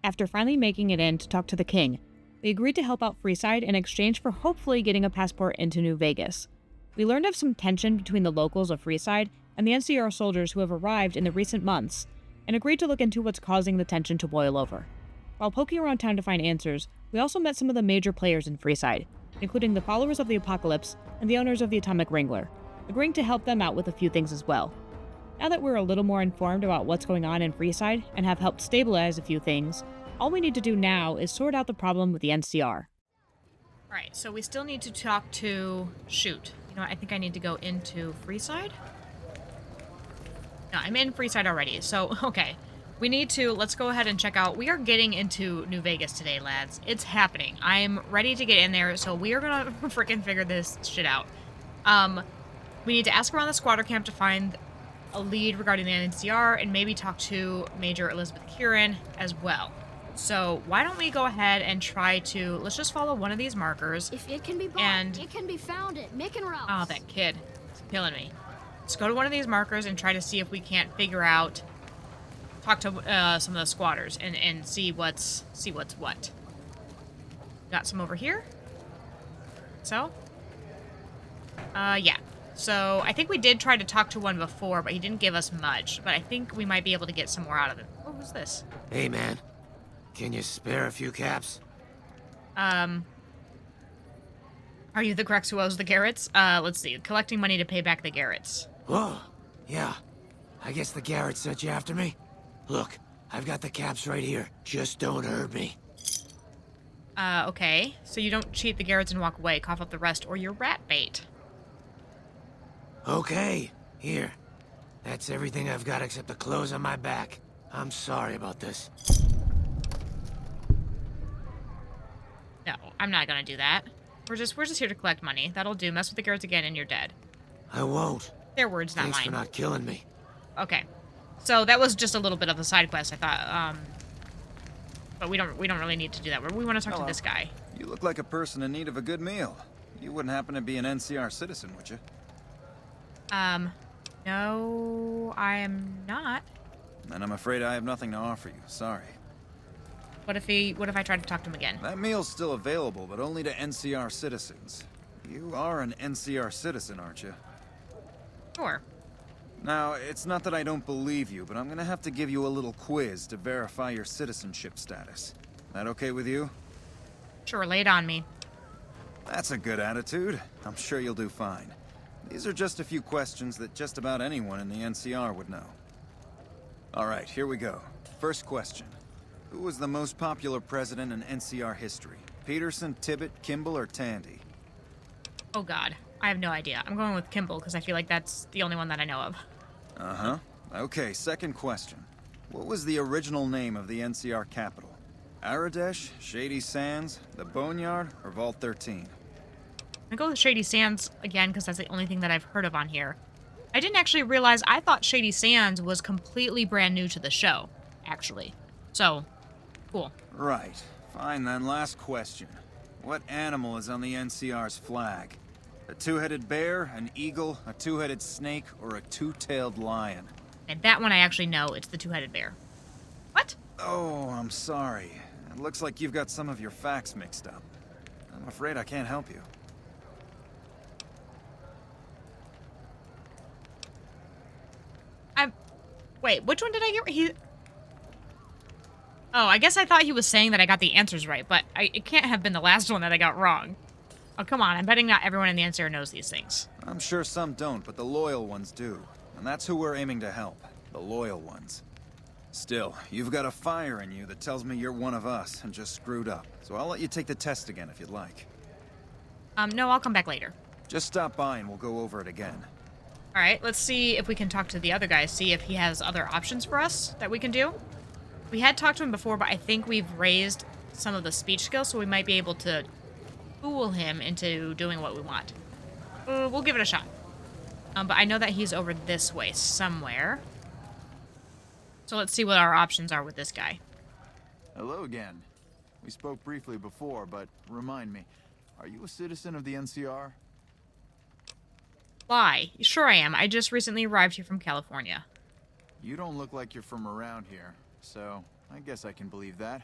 After finally making it in to talk to the king, we agreed to help out Freeside in exchange for hopefully getting a passport into New Vegas. We learned of some tension between the locals of Freeside and the NCR soldiers who have arrived in the recent months, and agreed to look into what's causing the tension to boil over. While poking around town to find answers, we also met some of the major players in Freeside, including the followers of the Apocalypse and the owners of the Atomic Wrangler, agreeing to help them out with a few things as well. Now that we're a little more informed about what's going on in Freeside and have helped stabilize a few things, all we need to do now is sort out the problem with the NCR. Alright, so we still need to talk to... Shoot. You know what, I think I need to go into Freeside? No, I'm in Freeside already, so, okay. We need to... Let's go ahead and check out... We are getting into New Vegas today, lads. It's happening. I'm ready to get in there, so we are gonna freaking figure this shit out. We need to ask around the squatter camp to find a lead regarding the NCR, and maybe talk to Major Elizabeth Kieran as well. So why don't we go ahead and try to... Let's just follow one of these markers. If it can be bought, it can be found at Mick and Ralph's. Oh, that kid. It's killing me. Let's go to one of these markers and try to see if we can't figure out... Talk to some of the squatters and see what's what. Got some over here. So? Yeah. So, I think we did try to talk to one before, but he didn't give us much. But I think we might be able to get some more out of it. Oh, who's this? Hey, man. Can you spare a few caps? Are you the Grex who owes the Garretts? Let's see. Collecting money to pay back the Garretts. Oh, yeah. I guess the Garrett sent you after me? Look, I've got the caps right here. Just don't hurt me. Okay. So you don't cheat the Garretts and walk away, cough up the rest, or you're rat bait. Okay, here. That's everything I've got except the clothes on my back. I'm sorry about this. No, I'm not gonna do that. We're just here to collect money. That'll do. Mess with the Garretts again and you're dead. I won't. Their words, not Thanks mine. for not killing me. Okay. So that was just a little bit of a side quest, I thought. But we don't really need to do that. We want to talk to this guy. You look like a person in need of a good meal. You wouldn't happen to be an NCR citizen, would you? No, I am not. Then I'm afraid I have nothing to offer you. Sorry. What if I try to talk to him again? That meal's still available, but only to NCR citizens. You are an NCR citizen, aren't you? Sure. Now, it's not that I don't believe you, but I'm gonna have to give you a little quiz to verify your citizenship status. That okay with you? Sure, lay it on me. That's a good attitude. I'm sure you'll do fine. These are just a few questions that just about anyone in the NCR would know. Alright, here we go. First question. Who was the most popular president in NCR history? Peterson, Tibbet, Kimball, or Tandy? Oh god, I have no idea. I'm going with Kimball because I feel like that's the only one that I know of. Uh-huh. Okay, second question. What was the original name of the NCR capital? Aradesh, Shady Sands, the Boneyard, or Vault 13? I go with Shady Sands again because that's the only thing that I've heard of on here. I didn't actually realize, I thought Shady Sands was completely brand new to the show, actually. So, cool. Right. Fine then, last question. What animal is on the NCR's flag? A two-headed bear, an eagle, a two-headed snake, or a two-tailed lion? And that one I actually know, it's the two-headed bear. What? Oh, I'm sorry. It looks like you've got some of your facts mixed up. I'm afraid I can't help you. Wait, which one did I get? Oh, I guess I thought he was saying that I got the answers right, but it can't have been the last one that I got wrong. Oh, come on, I'm betting not everyone in the NCR knows these things. I'm sure some don't, but the loyal ones do. And that's who we're aiming to help. The loyal ones. Still, you've got a fire in you that tells me you're one of us and just screwed up. So I'll let you take the test again if you'd like. No, I'll come back later. Just stop by and we'll go over it again. Alright, let's see if we can talk to the other guy, see if he has other options for us that we can do. We had talked to him before, but I think we've raised some of the speech skills, so we might be able to fool him into doing what we want. We'll give it a shot. But I know that he's over this way somewhere. So let's see what our options are with this guy. Hello again. We spoke briefly before, but remind me, are you a citizen of the NCR? Why? Sure I am. I just recently arrived here from California. You don't look like you're from around here, so I guess I can believe that.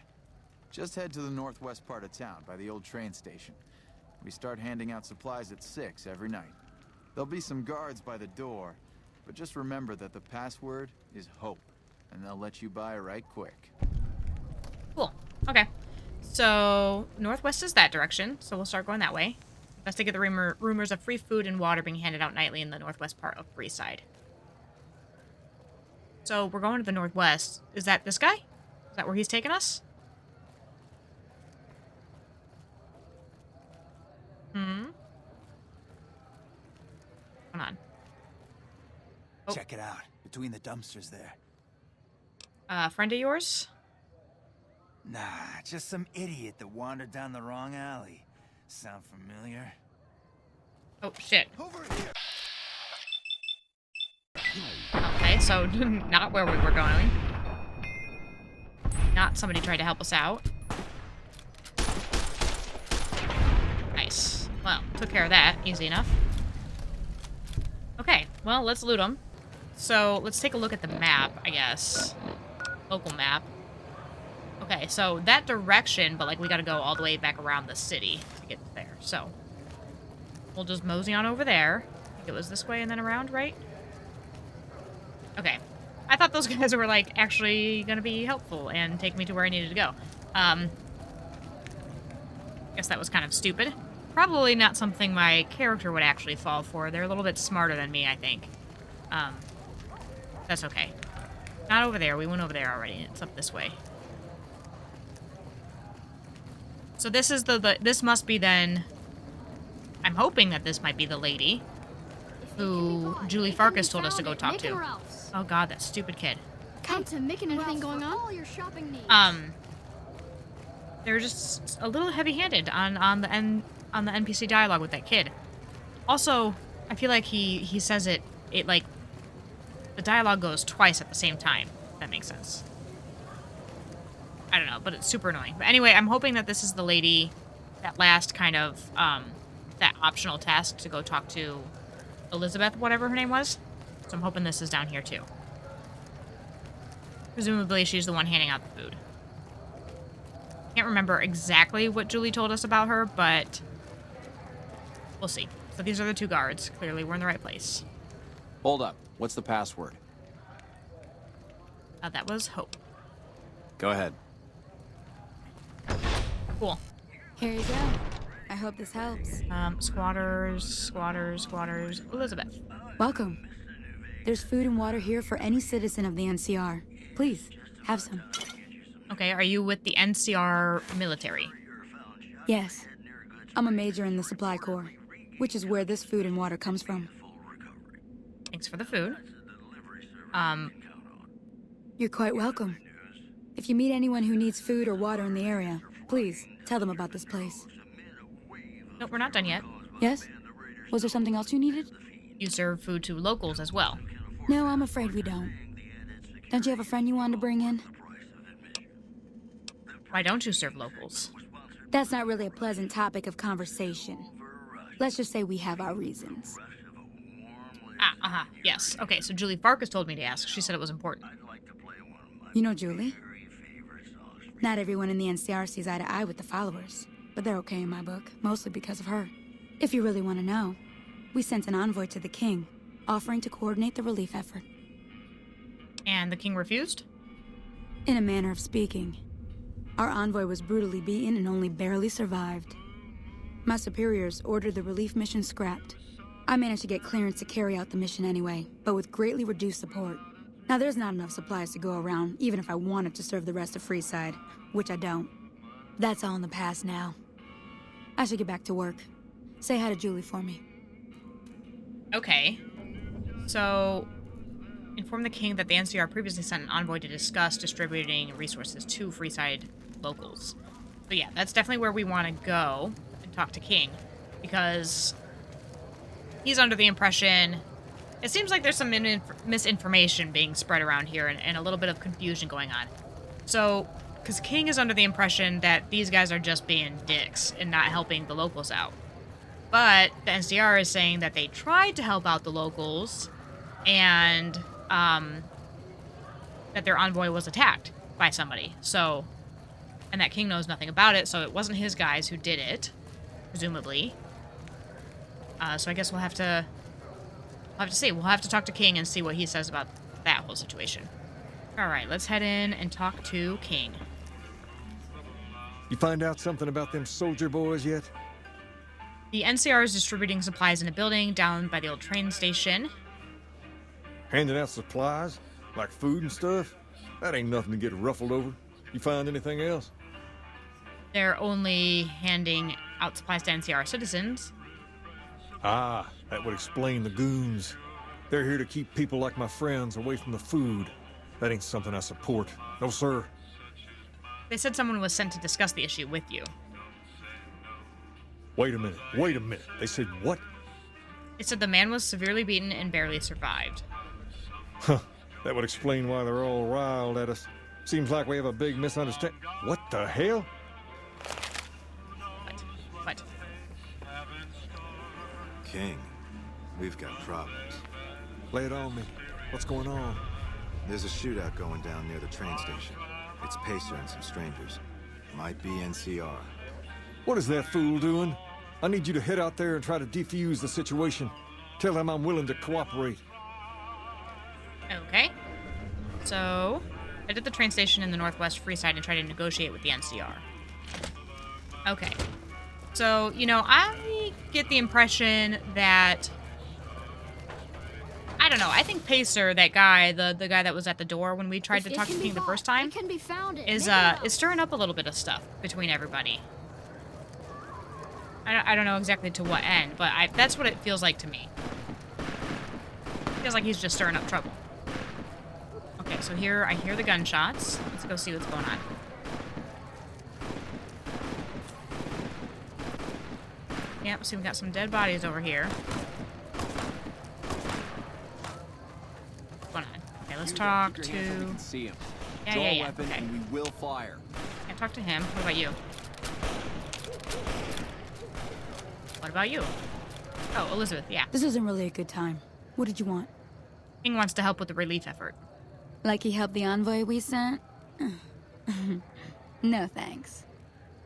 Just head to the northwest part of town, by the old train station. We start handing out supplies at 6 every night. There'll be some guards by the door, but just remember that the password is HOPE, and they'll let you by right quick. Cool. Okay. So, northwest is that direction, so we'll start going that way. Investigate the rumors of free food and water being handed out nightly in the northwest part of Freeside. So, we're going to the northwest. Is that this guy? Is that where he's taking us? Hold on. Oh. Check it out. Between the dumpsters there. Friend of yours? Nah, just some idiot that wandered down the wrong alley. Sound familiar? Oh, shit. Over here! Okay, so not where we were going. Not somebody tried to help us out. Nice. Well, took care of that. Easy enough. Okay, well, let's loot them. So, let's take a look at the map, I guess. Local map. Okay, so that direction, but, like, we gotta go all the way back around the city to get there. So, we'll just mosey on over there. I think it was this way and then around, right? Okay. I thought those guys were, like, actually gonna be helpful and take me to where I needed to go. Guess that was kind of stupid. Probably not something my character would actually fall for. They're a little bit smarter than me, I think. That's okay. Not over there. We went over there already. It's up this way. So this is this must be then... I'm hoping that this might be the lady who Julie Farkas told us to go talk to. Oh god, that stupid kid. Come to Mick and anything going on? All your shopping needs. They're just a little heavy-handed on the NPC dialogue with that kid. Also, I feel like he says it like the dialogue goes twice at the same time. If that makes sense. I don't know, but it's super annoying. But anyway, I'm hoping that this is the lady, that last kind of that optional task to go talk to Elizabeth, whatever her name was. So I'm hoping this is down here too. Presumably she's the one handing out the food. Can't remember exactly what Julie told us about her, but we'll see. So these are the two guards. Clearly we're in the right place. Hold up. What's the password? That was Hope. Go ahead. Cool. Here you go. I hope this helps. Squatters. Elizabeth. Welcome. There's food and water here for any citizen of the NCR. Please, have some. Okay, are you with the NCR military? Yes. I'm a major in the Supply Corps, which is where this food and water comes from. Thanks for the food. You're quite welcome. If you meet anyone who needs food or water in the area, please tell them about this place. Nope, we're not done yet. Yes? Was there something else you needed? You serve food to locals as well. No, I'm afraid we don't. Don't you have a friend you wanted to bring in? Why don't you serve locals? That's not really a pleasant topic of conversation. Let's just say we have our reasons. Yes. Okay, so Julie Farkas told me to ask. She said it was important. You know Julie? Not everyone in the NCR sees eye to eye with the followers, but they're okay in my book, mostly because of her. If you really want to know, we sent an envoy to the king, offering to coordinate the relief effort. And the king refused? In a manner of speaking. Our envoy was brutally beaten and only barely survived. My superiors ordered the relief mission scrapped. I managed to get clearance to carry out the mission anyway, but with greatly reduced support. Now there's not enough supplies to go around, even if I wanted to serve the rest of Freeside, which I don't. That's all in the past now. I should get back to work. Say hi to Julie for me. Okay. So, inform the king that the NCR previously sent an envoy to discuss distributing resources to Freeside locals. So yeah, that's definitely where we want to go and talk to King, because he's under the impression... It seems like there's some misinformation being spread around here and a little bit of confusion going on. So, because King is under the impression that these guys are just being dicks and not helping the locals out. But the NCR is saying that they tried to help out the locals and that their envoy was attacked by somebody. So, And that king knows nothing about it, so it wasn't his guys who did it, presumably. So I guess we'll have to see. We'll have to talk to King and see what he says about that whole situation. All right, let's head in and talk to King. You find out something about them soldier boys yet? The NCR is distributing supplies in a building down by the old train station. Handing out supplies? Like food and stuff? That ain't nothing to get ruffled over. You find anything else? They're only handing out supplies to NCR citizens. Ah, that would explain the goons. They're here to keep people like my friends away from the food. That ain't something I support. No, sir. They said someone was sent to discuss the issue with you. Wait a minute. They said what? It said the man was severely beaten and barely survived. Huh, that would explain why they're all riled at us. Seems like we have a big misunderstanding. What the hell? What? King, we've got problems. Lay it on me. What's going on? There's a shootout going down near the train station. It's Pacer and some strangers. Might be NCR. What is that fool doing? I need you to head out there and try to defuse the situation. Tell him I'm willing to cooperate. Okay. So, head to the train station in the northwest free side and try to negotiate with the NCR. Okay. So, you know, I get the impression that... I don't know. I think Pacer, that guy, the guy that was at the door when we tried to talk to King the first time, it can be found is stirring up a little bit of stuff between everybody. I don't know exactly to what end, but that's what it feels like to me. Feels like he's just stirring up trouble. Okay, so here I hear the gunshots. Let's go see what's going on. Yep, so we got some dead bodies over here. What's going on? Okay, let's talk to... We can see him. Yeah, Draw yeah, a yeah. weapon Okay. and we will fire. I talked to him. What about you? What about you? Oh, Elizabeth, yeah. This isn't really a good time. What did you want? King wants to help with the relief effort. Like he helped the envoy we sent? No thanks.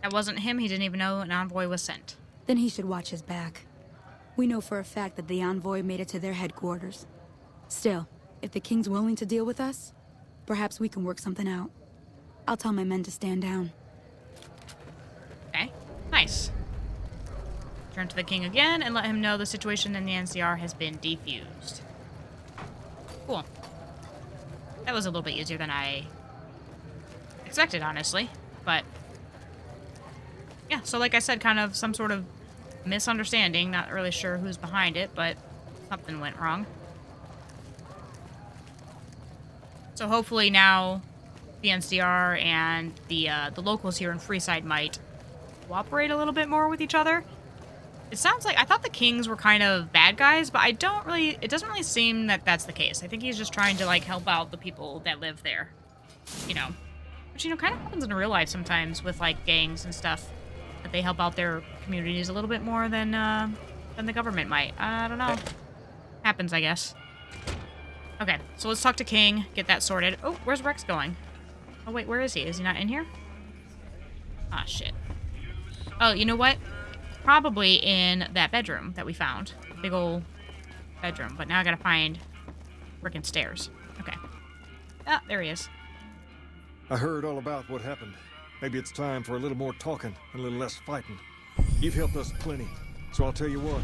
That wasn't him. He didn't even know an envoy was sent. Then he should watch his back. We know for a fact that the envoy made it to their headquarters. Still, if the king's willing to deal with us, perhaps we can work something out. I'll tell my men to stand down. Okay, nice. Turn to the king again and let him know the situation in the NCR has been defused. Cool. That was a little bit easier than I expected, honestly. But, yeah, so like I said, kind of some sort of misunderstanding. Not really sure who's behind it, but something went wrong. So hopefully now the NCR and the locals here in Freeside might cooperate a little bit more with each other. It sounds like, I thought the Kings were kind of bad guys, but it doesn't really seem that that's the case. I think he's just trying to, like, help out the people that live there, you know. Which, you know, kind of happens in real life sometimes with, like, gangs and stuff, that they help out their communities a little bit more than the government might. I don't know. Happens, I guess. Okay, so let's talk to King, get that sorted. Oh, where's Rex going? Oh, wait, where is he? Is he not in here? Ah, shit. Oh, you know what? Probably in that bedroom that we found. Big old bedroom. But now I gotta find frickin' stairs. Okay. Ah, there he is. I heard all about what happened. Maybe it's time for a little more talking and a little less fighting. You've helped us plenty, so I'll tell you what.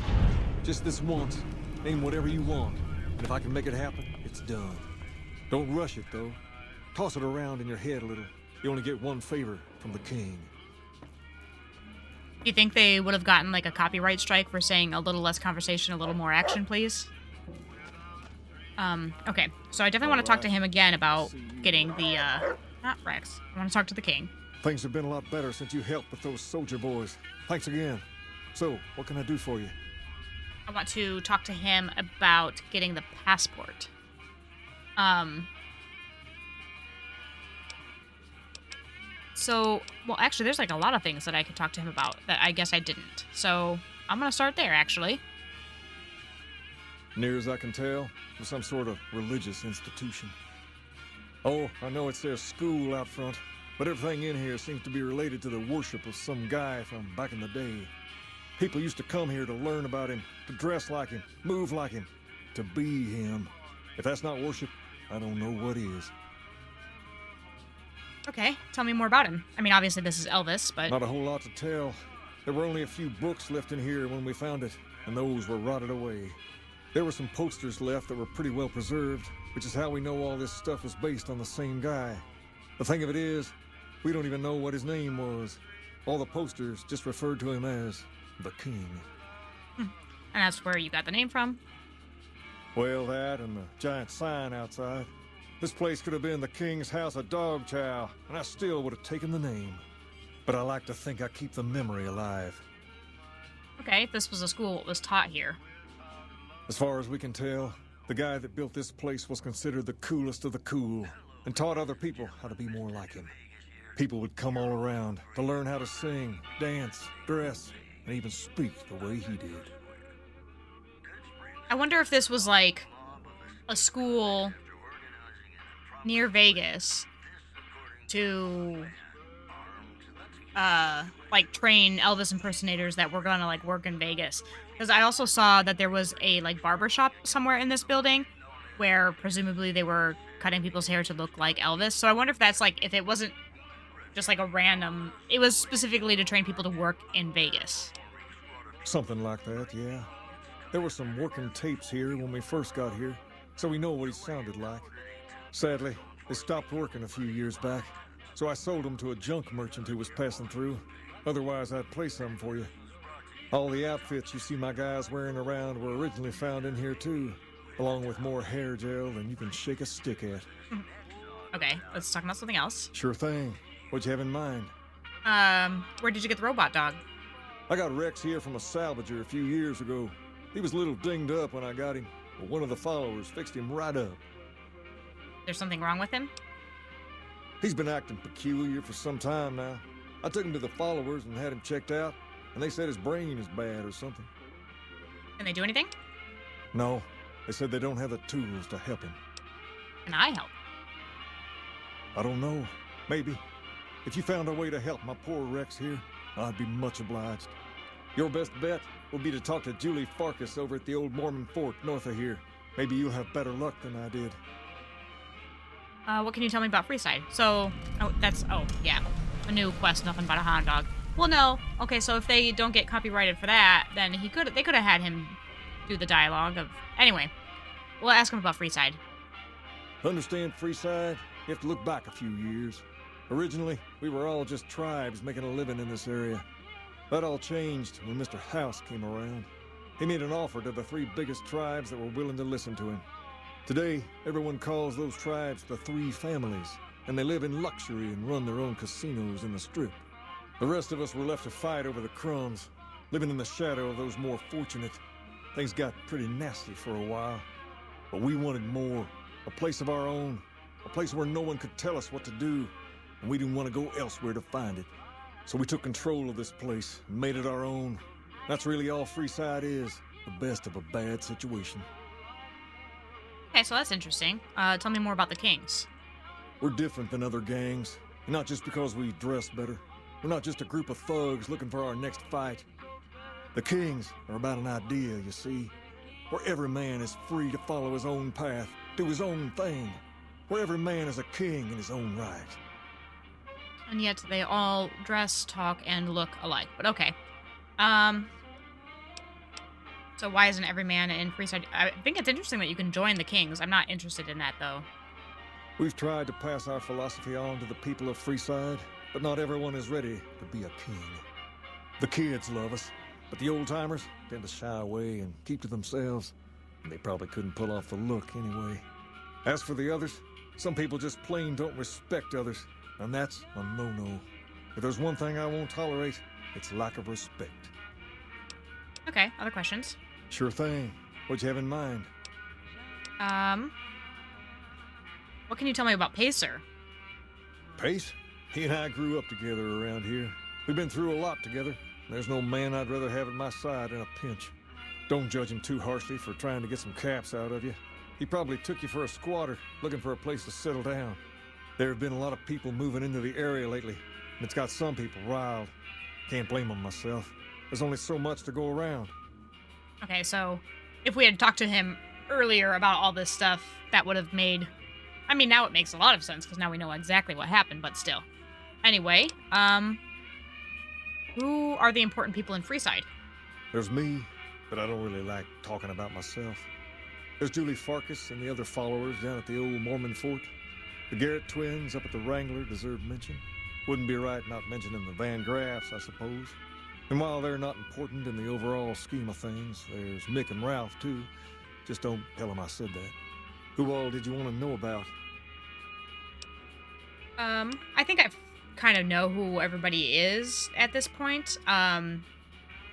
Just this once, name whatever you want. And if I can make it happen, it's done. Don't rush it, though. Toss it around in your head a little. You only get one favor from the king. Do you think they would have gotten, like, a copyright strike for saying a little less conversation, a little more action, please? Okay. So I definitely want to talk to him again about getting the, not Rex. I want to talk to the king. Things have been a lot better since you helped with those soldier boys. Thanks again. So, what can I do for you? I want to talk to him about getting the passport. So, well, actually, there's like a lot of things that I could talk to him about that I guess I didn't. So, I'm going to start there, actually. Near as I can tell, for some sort of religious institution. Oh, I know it's their school out front, but everything in here seems to be related to the worship of some guy from back in the day. People used to come here to learn about him, to dress like him, move like him, to be him. If that's not worship, I don't know what is. Okay, tell me more about him. I mean, obviously this is Elvis, but... Not a whole lot to tell. There were only a few books left in here when we found it, and those were rotted away. There were some posters left that were pretty well preserved, which is how we know all this stuff was based on the same guy. The thing of it is, we don't even know what his name was. All the posters just referred to him as the King. And that's where you got the name from? Well, that and the giant sign outside. This place could have been the King's House of Dog Chow, and I still would have taken the name. But I like to think I keep the memory alive. Okay, this was a school that was taught here. As far as we can tell, the guy that built this place was considered the coolest of the cool, and taught other people how to be more like him. People would come all around to learn how to sing, dance, dress, and even speak the way he did. I wonder if this was like a school near Vegas to like train Elvis impersonators that were gonna like work in Vegas. Because I also saw that there was a like barber shop somewhere in this building where presumably they were cutting people's hair to look like Elvis. So I wonder if that's like, if it wasn't just like a random, it was specifically to train people to work in Vegas. Something like that, yeah. There were some working tapes here when we first got here, so we know what he sounded like. Sadly, they stopped working a few years back, so I sold them to a junk merchant who was passing through. Otherwise, I'd play some for you. All the outfits you see my guys wearing around were originally found in here too, along with more hair gel than you can shake a stick at. Okay, let's talk about something else. Sure thing. What'd you have in mind? Where did you get the robot dog? I got Rex here from a salvager a few years ago. He was a little dinged up when I got him, but one of the followers fixed him right up. There's something wrong with him? He's been acting peculiar for some time now. I took him to the followers and had him checked out, and they said his brain is bad or something. Can they do anything? No, they said they don't have the tools to help him. Can I help? I don't know. Maybe. If you found a way to help my poor Rex here, I'd be much obliged. Your best bet would be to talk to Julie Farkas over at the old Mormon fort north of here. Maybe you'll have better luck than I did. What can you tell me about Freeside? So, yeah. A new quest, nothing but a hound dog. Well, no. Okay, so if they don't get copyrighted for that, then they could have had him do the dialogue of... Anyway, we'll ask him about Freeside. Understand Freeside? You have to look back a few years. Originally, we were all just tribes making a living in this area. That all changed when Mr. House came around. He made an offer to the 3 biggest tribes that were willing to listen to him. Today, everyone calls those tribes the 3 families, and they live in luxury and run their own casinos in the Strip. The rest of us were left to fight over the crumbs, living in the shadow of those more fortunate. Things got pretty nasty for a while, but we wanted more. A place of our own, a place where no one could tell us what to do, and we didn't want to go elsewhere to find it. So we took control of this place and made it our own. That's really all Freeside is, the best of a bad situation. Okay, so that's interesting. Tell me more about the Kings. We're different than other gangs, not just because we dress better. We're not just a group of thugs looking for our next fight. The Kings are about an idea, you see, where every man is free to follow his own path, do his own thing, where every man is a king in his own right. And yet they all dress, talk, and look alike. But okay. So why isn't every man in Freeside... I think it's interesting that you can join the Kings. I'm not interested in that, though. We've tried to pass our philosophy on to the people of Freeside, but not everyone is ready to be a king. The kids love us, but the old-timers tend to shy away and keep to themselves, and they probably couldn't pull off the look anyway. As for the others, some people just plain don't respect others, and that's a no-no. If there's one thing I won't tolerate, it's lack of respect. Okay, other questions? Sure thing. What'd you have in mind? What can you tell me about Pacer? Pace? He and I grew up together around here. We've been through a lot together. There's no man I'd rather have at my side in a pinch. Don't judge him too harshly for trying to get some caps out of you. He probably took you for a squatter, looking for a place to settle down. There have been a lot of people moving into the area lately, and it's got some people riled. Can't blame them myself. There's only so much to go around. Okay, so if we had talked to him earlier about all this stuff, that would have made... I mean, now it makes a lot of sense, because now we know exactly what happened, but still. Anyway, who are the important people in Freeside? There's me, but I don't really like talking about myself. There's Julie Farkas and the other followers down at the old Mormon fort. The Garrett twins up at the Wrangler deserve mention. Wouldn't be right not mentioning the Van Graffs, I suppose. And while they're not important in the overall scheme of things, there's Mick and Ralph, too. Just don't tell them I said that. Who all did you want to know about? I think I kind of know who everybody is at this point.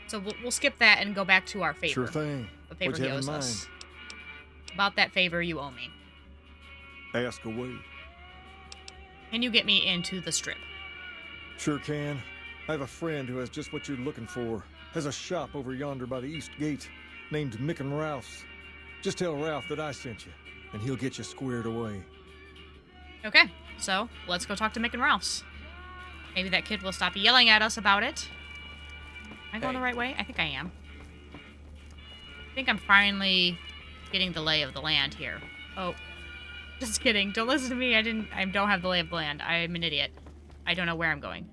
So we'll skip that and go back to our favor. Sure thing. The favor What you he have owes in mind? us. About that favor you owe me. Ask away. Can you get me into the strip? Sure can. I have a friend who has just what you're looking for. Has a shop over yonder by the East Gate, named Mick and Ralph's. Just tell Ralph that I sent you, and he'll get you squared away. Okay, so let's go talk to Mick and Ralph's. Maybe that kid will stop yelling at us about it. Am I going the right way? I think I am. I think I'm finally getting the lay of the land here. Oh, just kidding. Don't listen to me. I don't have the lay of the land. I'm an idiot. I don't know where I'm going.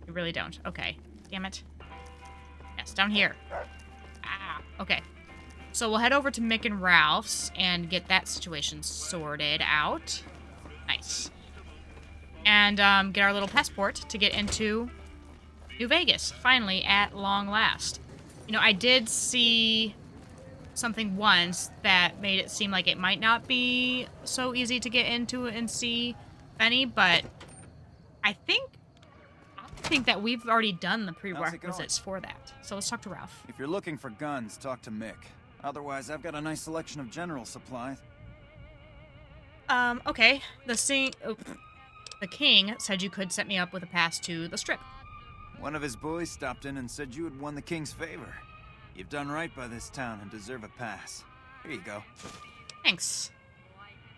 I really don't. Okay. Damn it. Yes, down here. Ah, okay. So we'll head over to Mick and Ralph's and get that situation sorted out. Nice. And get our little passport to get into New Vegas, finally, at long last. You know, I did see something once that made it seem like it might not be so easy to get into and see Benny, but I think that we've already done the prerequisites for that. So let's talk to Ralph. If you're looking for guns, talk to Mick. Otherwise, I've got a nice selection of general supplies. Okay. The king said you could set me up with a pass to the strip. One of his boys stopped in and said you had won the king's favor. You've done right by this town and deserve a pass. Here you go. Thanks.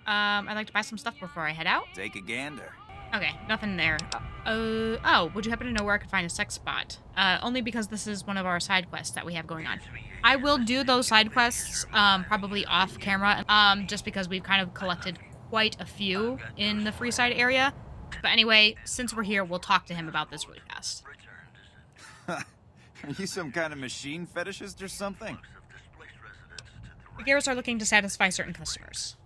I'd like to buy some stuff before I head out. Take a gander. Okay, nothing there. Oh, would you happen to know where I could find a sex spot? Only because this is one of our side quests that we have going on. I will do those side quests, probably off camera, just because we've kind of collected quite a few in the Freeside area. But anyway, since we're here, we'll talk to him about this really fast. Are you some kind of machine fetishist or something? The Garretts are looking to satisfy certain customers.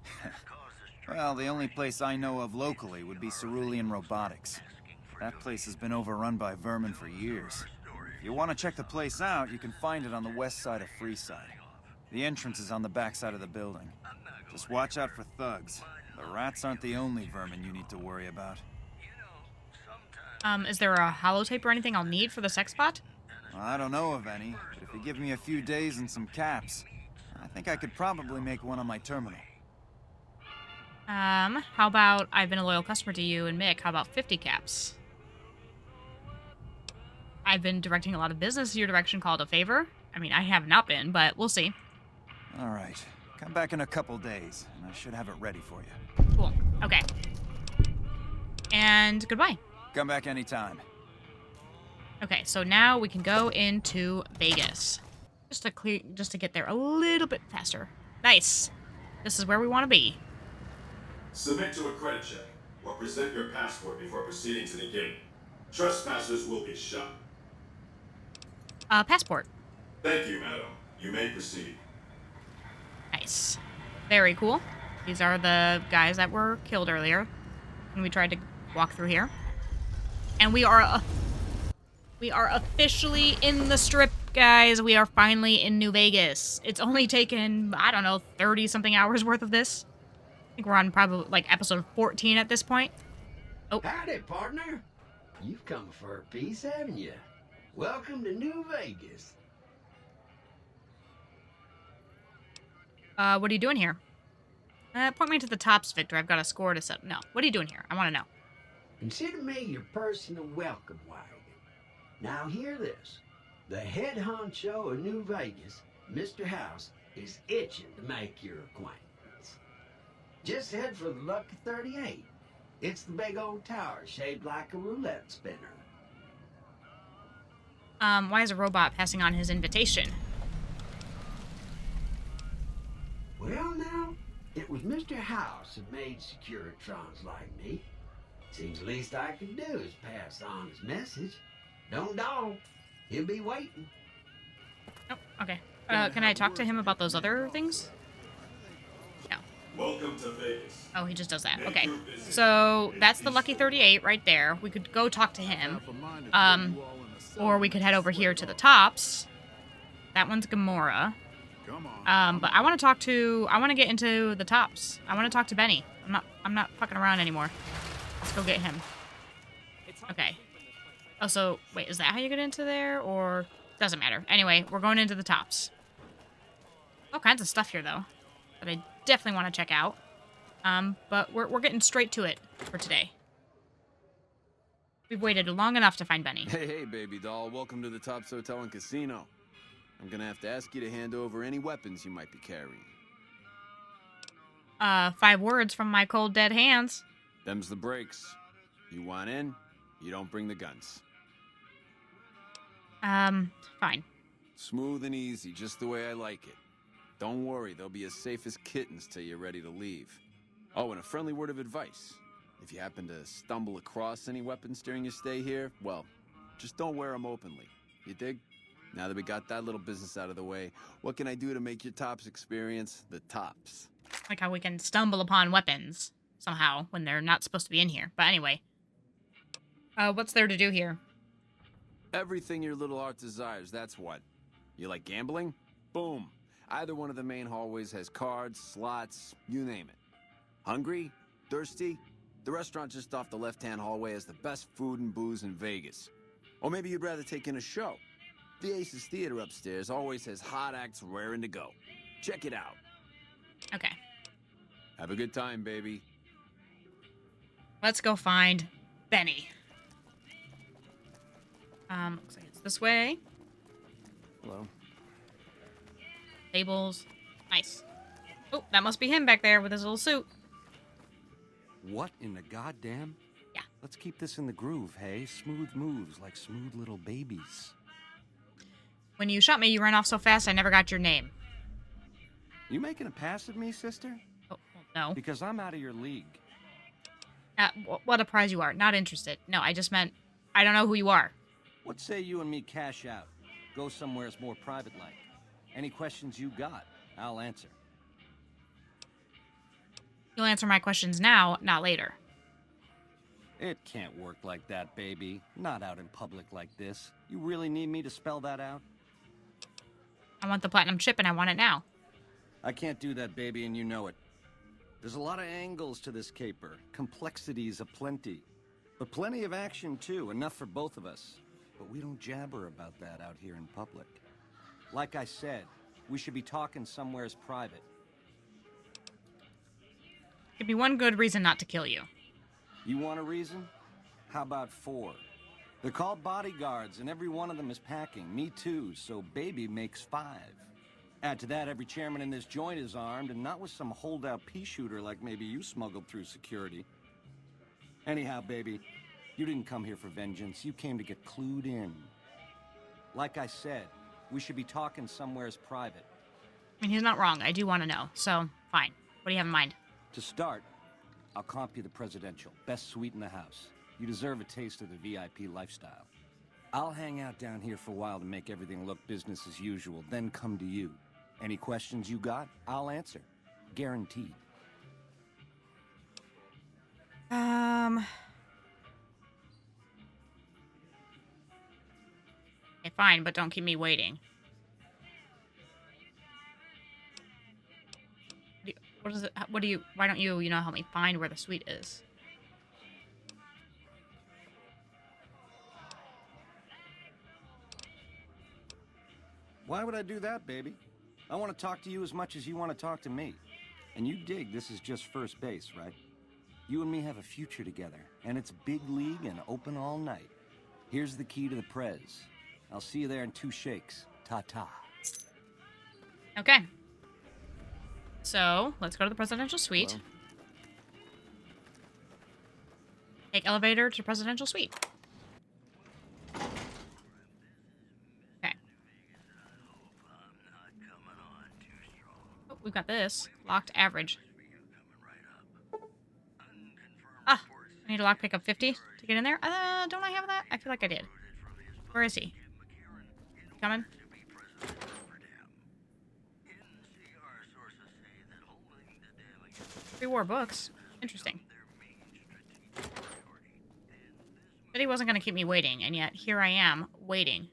Well, the only place I know of locally would be Cerulean Robotics. That place has been overrun by vermin for years. If you want to check the place out, you can find it on the west side of Freeside. The entrance is on the back side of the building. Just watch out for thugs. The rats aren't the only vermin you need to worry about. Is there a holotape or anything I'll need for the sex spot? Well, I don't know of any, but if you give me a few days and some caps, I think I could probably make one on my terminal. How about I've been a loyal customer to you and Mick, how about 50 caps? I've been directing a lot of business your direction called a favor. I mean, I have not been, but we'll see. All right. Come back in a couple days, and I should have it ready for you. Cool. Okay. And goodbye. Come back anytime. Okay, so now we can go into Vegas. Just to get there a little bit faster. Nice. This is where we want to be. Submit to a credit check, or present your passport before proceeding to the gate. Trespassers will be shot. Passport. Thank you, madam. You may proceed. Nice. Very cool. These are the guys that were killed earlier when we tried to walk through here. And we are officially in the strip, guys. We are finally in New Vegas. It's only taken, I don't know, 30-something hours worth of this. I think we're on probably, like, episode 14 at this point. Oh. Howdy, partner. You've come for a piece, haven't you? Welcome to New Vegas. What are you doing here? Point me to the tops, Victor. I've got a score to set. No. What are you doing here? I want to know. Consider me your personal welcome wagon. Now hear this. The head honcho of New Vegas, Mr. House, is itching to make your acquaintance. Just head for the Lucky 38. It's the big old tower shaped like a roulette spinner. Why is a robot passing on his invitation? Well, now, it was Mr. House that made Securitrons like me. Seems the least I can do is pass on his message. Don't dawdle. He'll be waiting. Oh, okay. Can I talk to him about those other things? No. Welcome to Vegas. Oh, he just does that. Okay. So that's the Lucky 38 right there. We could go talk to him. Or we could head over here to the tops. That one's Gamora. But I want to get into the tops. I want to talk to Benny. I'm not fucking around anymore. Let's go get him. Okay. Oh, so wait, is that how you get into there, or doesn't matter? Anyway, we're going into the tops. All kinds of stuff here though that I definitely want to check out. But we're getting straight to it for today. We've waited long enough to find Benny. Hey, baby doll. Welcome to the Tops Hotel and Casino. I'm gonna have to ask you to hand over any weapons you might be carrying. 5 words from my cold dead hands. Them's the breaks. You want in, you don't bring the guns. Fine. Smooth and easy, just the way I like it. Don't worry, they'll be as safe as kittens till you're ready to leave. Oh, and a friendly word of advice. If you happen to stumble across any weapons during your stay here, well, just don't wear them openly. You dig? Now that we got that little business out of the way, what can I do to make your Tops experience the tops? Like how we can stumble upon weapons somehow when they're not supposed to be in here. But anyway. What's there to do here? Everything your little heart desires, that's what. You like gambling? Boom. Either one of the main hallways has cards, slots, you name it. Hungry? Thirsty? The restaurant just off the left-hand hallway has the best food and booze in Vegas. Or maybe you'd rather take in a show. The Aces Theater upstairs always has hot acts raring to go. Check it out. Okay. Have a good time, baby. Let's go find Benny. Looks like it's this way. Hello. Tables. Nice. Oh, that must be him back there with his little suit. What in the goddamn? Yeah. Let's keep this in the groove, hey? Smooth moves like smooth little babies. When you shot me, you ran off so fast I never got your name. You making a pass at me, sister? Oh, no. Because I'm out of your league. What a prize you are. Not interested. No, I just meant I don't know who you are. What say you and me cash out? Go somewhere more private-like. Any questions you got, I'll answer. You'll answer my questions now, not later. It can't work like that, baby. Not out in public like this. You really need me to spell that out? I want the platinum chip and I want it now. I can't do that, baby, and you know it. There's a lot of angles to this caper. Complexities aplenty. But plenty of action, too. Enough for both of us. But we don't jabber about that out here in public. Like I said, we should be talking somewheres private. Give me one good reason not to kill you. You want a reason? How about 4? They're called bodyguards, and every one of them is packing. Me too, so baby makes 5. Add to that, every chairman in this joint is armed, and not with some holdout pea shooter like maybe you smuggled through security. Anyhow, baby, you didn't come here for vengeance. You came to get clued in. Like I said, we should be talking somewheres private. I mean, he's not wrong. I do want to know, so fine. What do you have in mind? To start, I'll comp you the presidential. Best suite in the house. You deserve a taste of the VIP lifestyle. I'll hang out down here for a while to make everything look business as usual, then come to you. Any questions you got, I'll answer. Guaranteed. Okay, fine, but don't keep me waiting. What is it? Why don't you help me find where the suite is? Why would I do that, baby? I want to talk to you as much as you want to talk to me. And you dig this is just first base, right? You and me have a future together, and it's big league and open all night. Here's the key to the Prez. I'll see you there in 2 shakes. Ta-ta. Okay. So, let's go to the presidential suite. Take elevator to presidential suite. Okay. Oh, we've got this. Locked average. Ah, I need a lockpick of 50 to get in there. Don't I have that? I feel like I did. Where is he? Coming? 3 war books. Interesting. Said he wasn't going to keep me waiting, and yet here I am, waiting.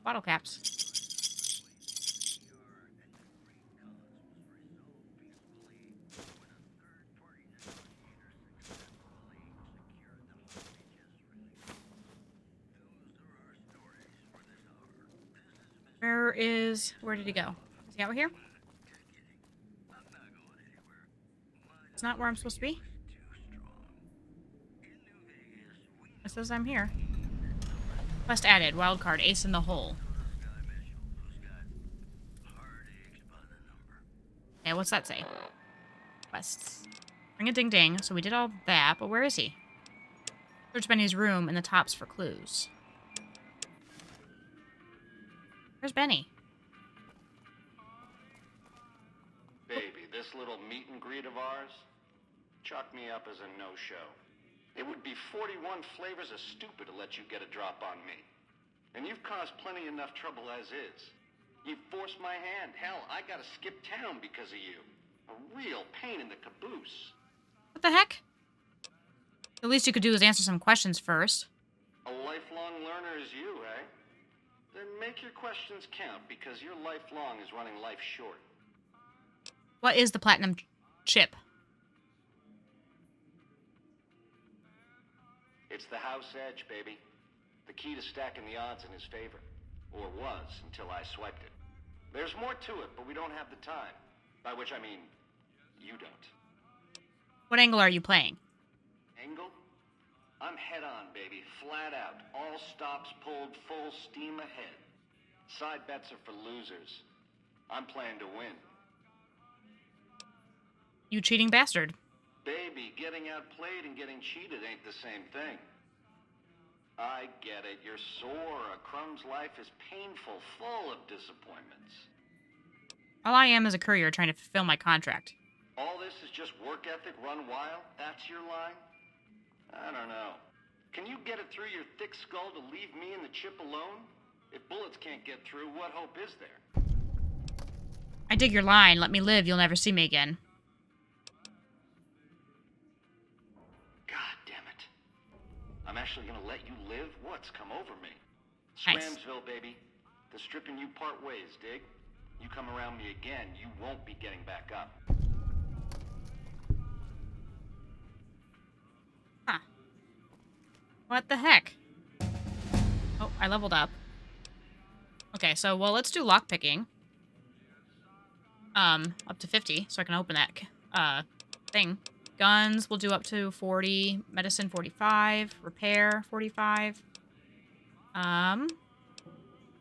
Bottle caps. Where did he go? Is he out here? It's not where I'm supposed to be? It says I'm here. Quest added. Wildcard. Ace in the hole. Okay, what's that say? Quests. Ring a ding ding. So we did all that, but where is he? Search Benny's room in the tops for clues. Where's Benny? Baby, this little meet and greet of ours, chalk me up as a no-show. It would be 41 flavors of stupid to let you get a drop on me. And you've caused plenty enough trouble as is. You've forced my hand. Hell, I gotta skip town because of you. A real pain in the caboose. What the heck? The least you could do is answer some questions first. A lifelong learner is you, eh? Then make your questions count, because your lifelong is running life short. What is the platinum chip? It's the house edge, baby. The key to stacking the odds in his favor. Or was, until I swiped it. There's more to it, but we don't have the time. By which I mean, you don't. What angle are you playing? Angle? I'm head on, baby. Flat out. All stops pulled, full steam ahead. Side bets are for losers. I'm playing to win. You cheating bastard. Baby, getting outplayed and getting cheated ain't the same thing. I get it. You're sore. A Crumb's life is painful, full of disappointments. All I am is a courier trying to fulfill my contract. All this is just work ethic run wild? That's your line? I don't know. Can you get it through your thick skull to leave me and the chip alone? If bullets can't get through, what hope is there? I dig your line. Let me live. You'll never see me again. God damn it. I'm actually gonna let you live? What's come over me? Nice. Scramsville, baby. The stripping you part ways, dig? You come around me again, you won't be getting back up. Huh. What the heck? Oh, I leveled up. Okay, so, well, let's do lockpicking. Up to 50, so I can open that, thing. Guns, we'll do up to 40. Medicine, 45. Repair, 45.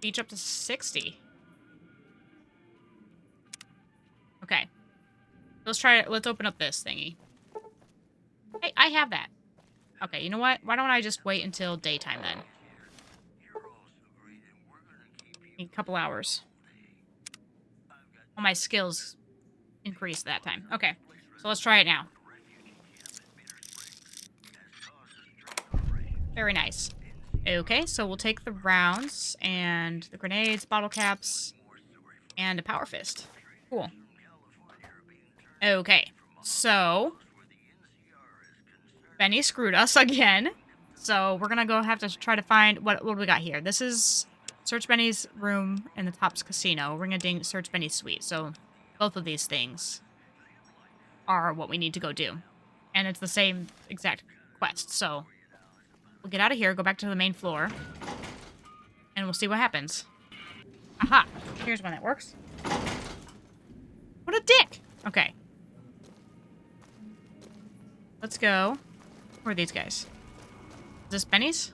Beach up to 60. Okay. Let's open up this thingy. Hey, I have that. Okay, you know what? Why don't I just wait until daytime then? Need a couple hours. All my skills increase that time. Okay, so let's try it now. Very nice. Okay, so we'll take the rounds and the grenades, bottle caps, and a power fist. Cool. Okay, so Benny screwed us again. So we're gonna go have to try to find what do we got here. This is search Benny's room in the Tops Casino. Ring a ding, search Benny's suite. So both of these things are what we need to go do, and it's the same exact quest. So we'll get out of here, go back to the main floor, and we'll see what happens. Aha! Here's one that works. What a dick! Okay. Let's go. Who are these guys? Is this Benny's?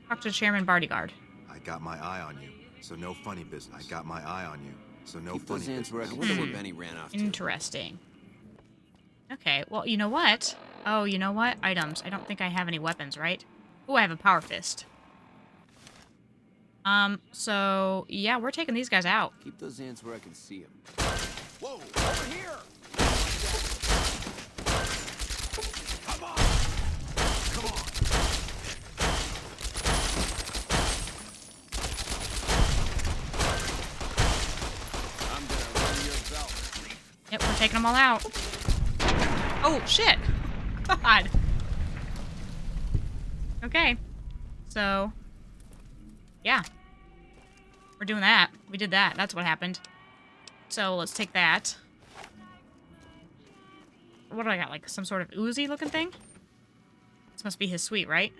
Talk to Chairman Bodyguard. I got my eye on you, so no funny business. I got my eye on you, so no Keep funny those hands business. where I wonder where Benny ran off to. Interesting. Okay, well, you know what? Oh, you know what? Items. I don't think I have any weapons, right? Oh, I have a power fist. So, yeah, we're taking these guys out. Keep those ants where I can see them. Whoa, over here! Come on! Come on! I'm gonna run your belt. Yep, we're taking them all out. Oh, shit. God. Okay. So, yeah. We're doing that. We did that. That's what happened. So, let's take that. What do I got? Like, some sort of Uzi looking thing? This must be his suite, right?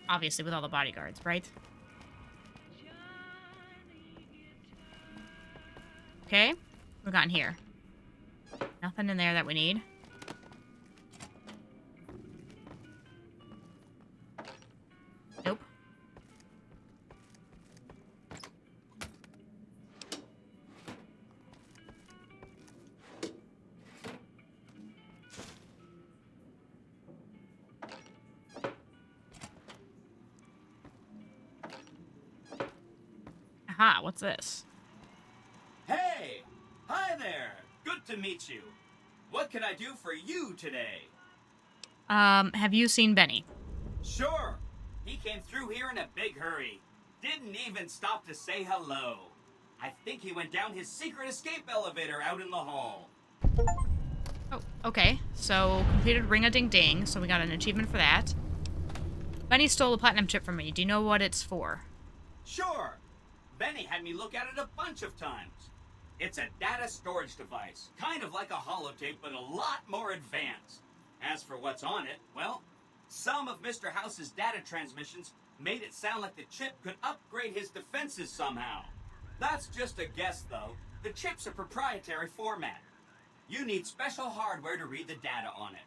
Obviously, with all the bodyguards, right? Okay. What we got in here? Nothing in there that we need. Nope. Aha, what's this? Hey! Hi there! Good to meet you. What can I do for you today? Have you seen Benny? Sure. He came through here in a big hurry. Didn't even stop to say hello. I think he went down his secret escape elevator out in the hall. Oh, okay. So, completed Ring-a-Ding-Ding, so we got an achievement for that. Benny stole a platinum chip from me. Do you know what it's for? Sure. Benny had me look at it a bunch of times. It's a data storage device, kind of like a holotape, but a lot more advanced. As for what's on it, well, some of Mr. House's data transmissions made it sound like the chip could upgrade his defenses somehow. That's just a guess, though. The chip's a proprietary format. You need special hardware to read the data on it.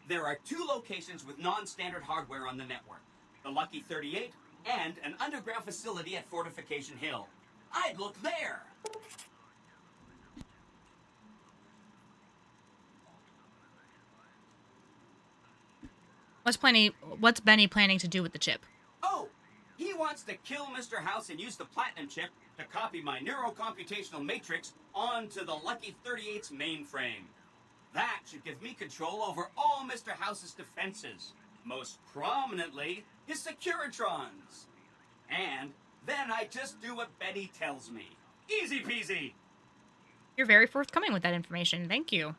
There are 2 locations with non-standard hardware on the network. The Lucky 38 and an underground facility at Fortification Hill. I'd look there! What's Benny planning to do with the chip? Oh, he wants to kill Mr. House and use the platinum chip to copy my neurocomputational matrix onto the Lucky 38's mainframe. That should give me control over all Mr. House's defenses, most prominently his Securitrons. And then I just do what Betty tells me. Easy peasy! You're very forthcoming with that information. Thank you.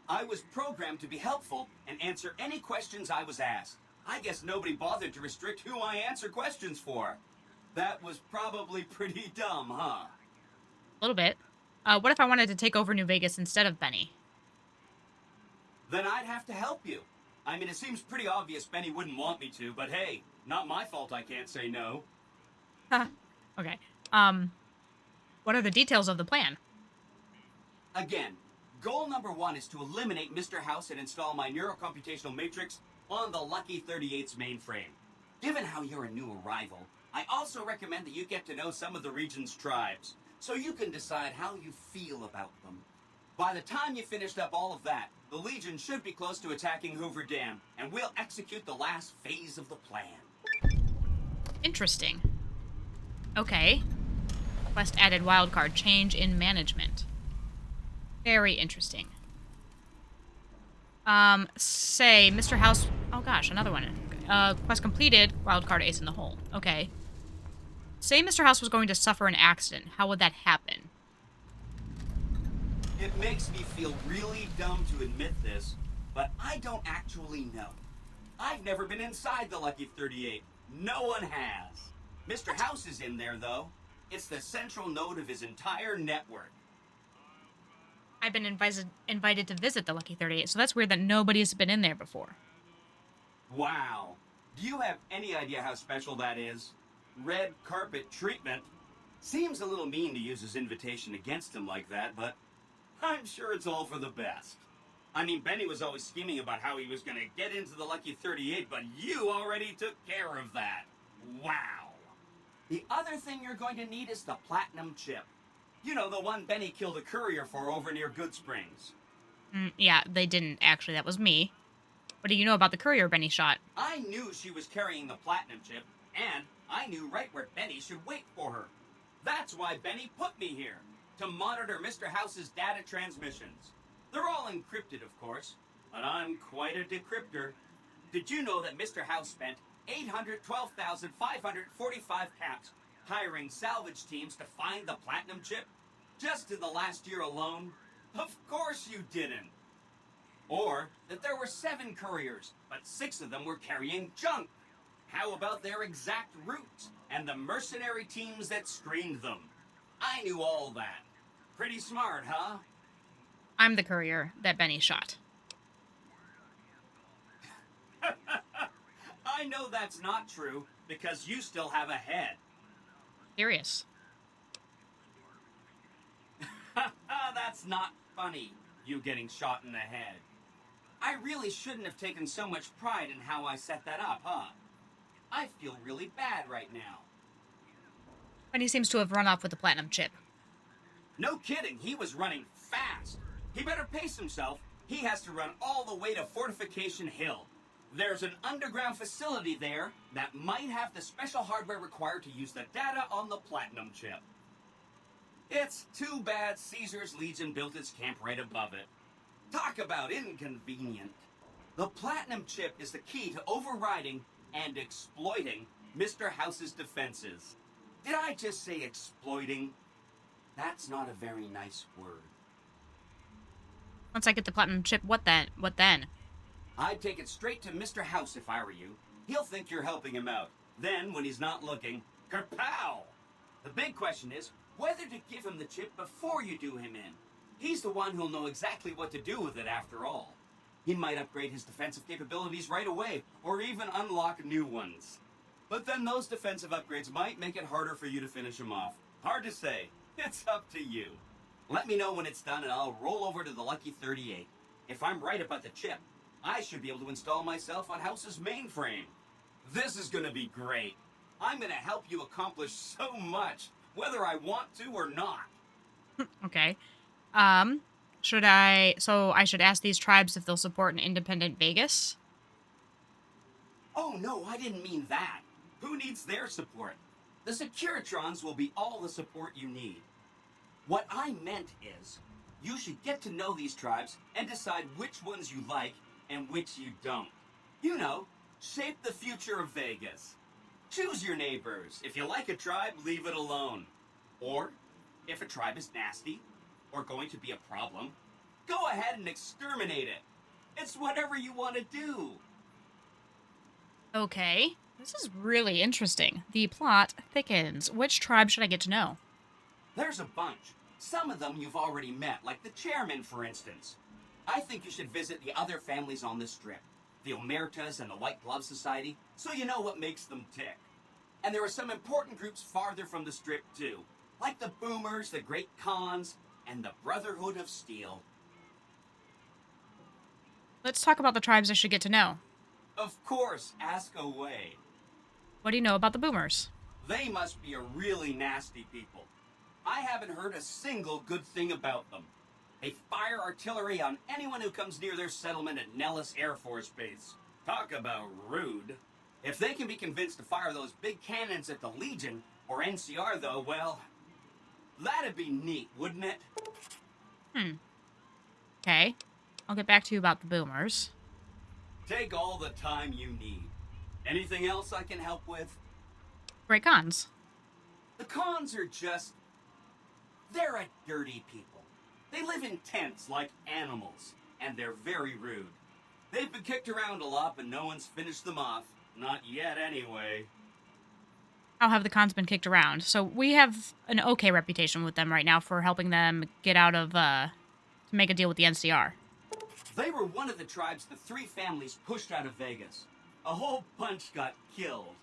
I was programmed to be helpful and answer any questions I was asked. I guess nobody bothered to restrict who I answer questions for. That was probably pretty dumb, huh? A little bit. What if I wanted to take over New Vegas instead of Benny? Then I'd have to help you. I mean, it seems pretty obvious Benny wouldn't want me to, but hey, not my fault I can't say no. Okay. What are the details of the plan? Again, goal number 1 is to eliminate Mr. House and install my neurocomputational matrix on the Lucky 38's mainframe. Given how you're a new arrival, I also recommend that you get to know some of the region's tribes, so you can decide how you feel about them. By the time you finished up all of that, the Legion should be close to attacking Hoover Dam, and we'll execute the last phase of the plan. Interesting. Okay. Quest added wildcard. Change in management. Very interesting. Say, Mr. House... Oh gosh, another one. Quest completed. Wildcard ace in the hole. Okay. Say Mr. House was going to suffer an accident. How would that happen? It makes me feel really dumb to admit this, but I don't actually know. I've never been inside the Lucky 38. No one has. Mr. House is in there, though. It's the central node of his entire network. I've been invited to visit the Lucky 38, so that's weird that nobody's been in there before. Wow. Do you have any idea how special that is? Red carpet treatment. Seems a little mean to use his invitation against him like that, but I'm sure it's all for the best. I mean, Benny was always scheming about how he was going to get into the Lucky 38, but you already took care of that. Wow. The other thing you're going to need is the platinum chip. You know, the one Benny killed a courier for over near Good Springs. Yeah, they didn't, actually. That was me. What do you know about the courier Benny shot? I knew she was carrying the platinum chip, and I knew right where Benny should wait for her. That's why Benny put me here, to monitor Mr. House's data transmissions. They're all encrypted, of course, but I'm quite a decryptor. Did you know that Mr. House spent 812,545 caps hiring salvage teams to find the platinum chip? Just in the last year alone? Of course you didn't. Or that there were 7 couriers, but 6 of them were carrying junk. How about their exact routes and the mercenary teams that screened them? I knew all that. Pretty smart, huh? I'm the courier that Benny shot. I know that's not true, because you still have a head. Serious. That's not funny, you getting shot in the head. I really shouldn't have taken so much pride in how I set that up, huh? I feel really bad right now. Benny seems to have run off with the platinum chip. No kidding, he was running fast. He better pace himself. He has to run all the way to Fortification Hill. There's an underground facility there that might have the special hardware required to use the data on the platinum chip. It's too bad Caesar's Legion built its camp right above it. Talk about inconvenient. The platinum chip is the key to overriding and exploiting Mr. House's defenses. Did I just say exploiting? That's not a very nice word. Once I get the platinum chip, what then? What then? I'd take it straight to Mr. House if I were you. He'll think you're helping him out. Then, when he's not looking, kerpow! The big question is whether to give him the chip before you do him in. He's the one who'll know exactly what to do with it after all. He might upgrade his defensive capabilities right away, or even unlock new ones. But then those defensive upgrades might make it harder for you to finish him off. Hard to say. It's up to you. Let me know when it's done and I'll roll over to the Lucky 38. If I'm right about the chip, I should be able to install myself on House's mainframe. This is gonna be great. I'm gonna help you accomplish so much, whether I want to or not. Okay. So I should ask these tribes if they'll support an independent Vegas? Oh no, I didn't mean that. Who needs their support? The Securitrons will be all the support you need. What I meant is, you should get to know these tribes and decide which ones you like and which you don't. You know, shape the future of Vegas. Choose your neighbors. If you like a tribe, leave it alone. Or, if a tribe is nasty, or going to be a problem, go ahead and exterminate it. It's whatever you want to do. Okay. This is really interesting. The plot thickens. Which tribe should I get to know? There's a bunch. Some of them you've already met, like the chairman, for instance. I think you should visit the other families on this strip, the Omertas and the White Glove Society, so you know what makes them tick. And there are some important groups farther from the strip, too, like the Boomers, the Great Khans, and the Brotherhood of Steel. Let's talk about the tribes I should get to know. Of course, ask away. What do you know about the Boomers? They must be a really nasty people. I haven't heard a single good thing about them. They fire artillery on anyone who comes near their settlement at Nellis Air Force Base. Talk about rude. If they can be convinced to fire those big cannons at the Legion, or NCR though, well, that'd be neat, wouldn't it? Okay. I'll get back to you about the Boomers. Take all the time you need. Anything else I can help with? Great Khans. The Khans are just... they're a dirty people. They live in tents like animals, and they're very rude. They've been kicked around a lot, but no one's finished them off. Not yet, anyway. How have the Khans been kicked around? So we have an okay reputation with them right now for helping them get out of, to make a deal with the NCR. They were one of the tribes the 3 families pushed out of Vegas. A whole bunch got killed.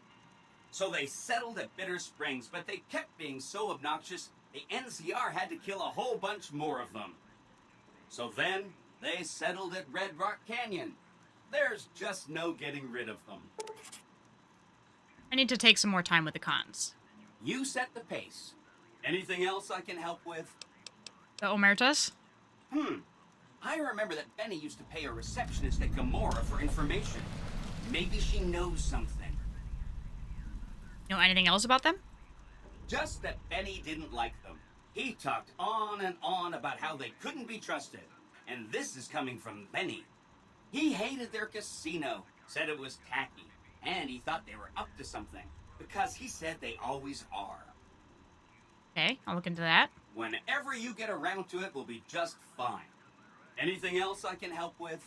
So they settled at Bitter Springs, but they kept being so obnoxious, the NCR had to kill a whole bunch more of them. So then, they settled at Red Rock Canyon. There's just no getting rid of them. I need to take some more time with the Khans. You set the pace. Anything else I can help with? The Omertas? I remember that Benny used to pay a receptionist at Gamora for information. Maybe she knows something. You know anything else about them? Just that Benny didn't like them. He talked on and on about how they couldn't be trusted. And this is coming from Benny. He hated their casino, said it was tacky, and he thought they were up to something, because he said they always are. Okay, I'll look into that. Whenever you get around to it, we'll be just fine. Anything else I can help with?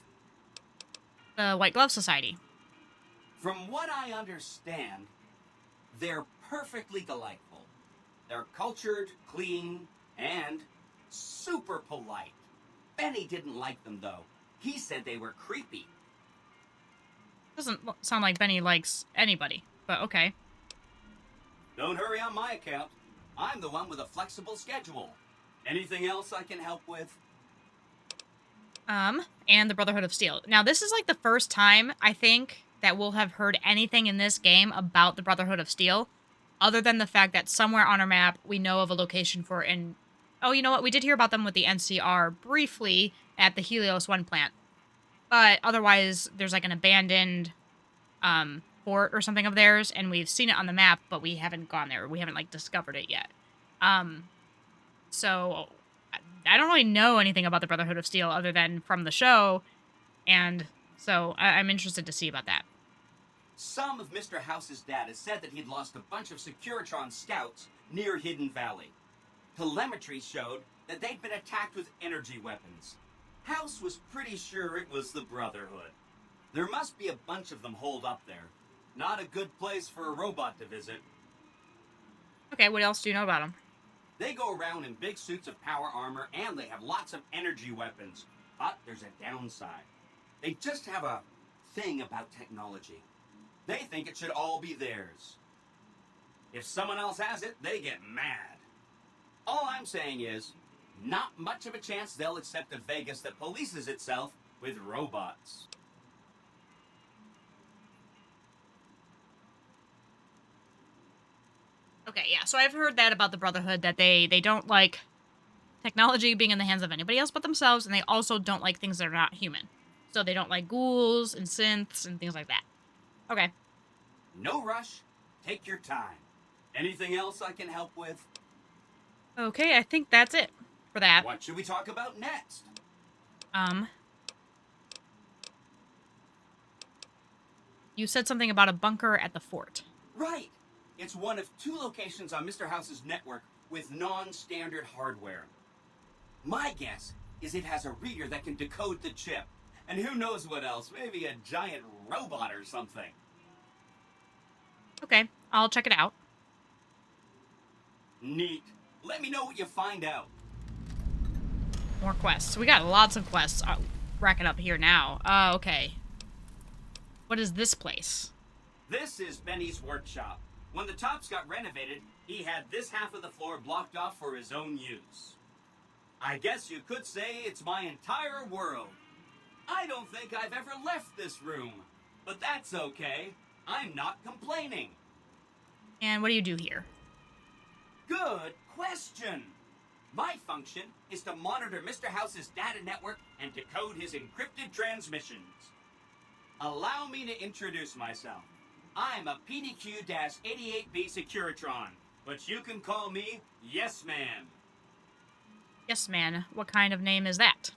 The White Glove Society. From what I understand, they're perfectly delightful. They're cultured, clean, and super polite. Benny didn't like them, though. He said they were creepy. Doesn't sound like Benny likes anybody, but okay. Don't hurry on my account. I'm the one with a flexible schedule. Anything else I can help with? And the Brotherhood of Steel. Now, this is like the first time, I think, that we'll have heard anything in this game about the Brotherhood of Steel, other than the fact that somewhere on our map, we know of a location for oh, you know what? We did hear about them with the NCR briefly at the Helios 1 plant. But otherwise, there's like an abandoned fort or something of theirs, and we've seen it on the map, but we haven't gone there. We haven't, like, discovered it yet. So I don't really know anything about the Brotherhood of Steel other than from the show, and so I'm interested to see about that. Some of Mr. House's data said that he'd lost a bunch of Securitron scouts near Hidden Valley. Telemetry showed that they'd been attacked with energy weapons. House was pretty sure it was the Brotherhood. There must be a bunch of them holed up there. Not a good place for a robot to visit. Okay, what else do you know about them? They go around in big suits of power armor, and they have lots of energy weapons. But there's a downside. They just have a thing about technology. They think it should all be theirs. If someone else has it, they get mad. All I'm saying is, not much of a chance they'll accept a Vegas that polices itself with robots. Okay, yeah, so I've heard that about the Brotherhood, that they don't like technology being in the hands of anybody else but themselves, and they also don't like things that are not human. So they don't like ghouls and synths and things like that. Okay. No rush. Take your time. Anything else I can help with? Okay, I think that's it for that. What should we talk about next? You said something about a bunker at the fort. Right. It's one of 2 locations on Mr. House's network with non-standard hardware. My guess is it has a reader that can decode the chip. And who knows what else? Maybe a giant robot or something. Okay, I'll check it out. Neat. Let me know what you find out. More quests. We got lots of quests racking up here now. Okay. What is this place? This is Benny's workshop. When the tops got renovated, he had this half of the floor blocked off for his own use. I guess you could say it's my entire world. I don't think I've ever left this room, but that's okay. I'm not complaining. And what do you do here? Good question. My function is to monitor Mr. House's data network and decode his encrypted transmissions. Allow me to introduce myself. I'm a PDQ-88B Securitron, but you can call me Yes Man. Yes, man. What kind of name is that?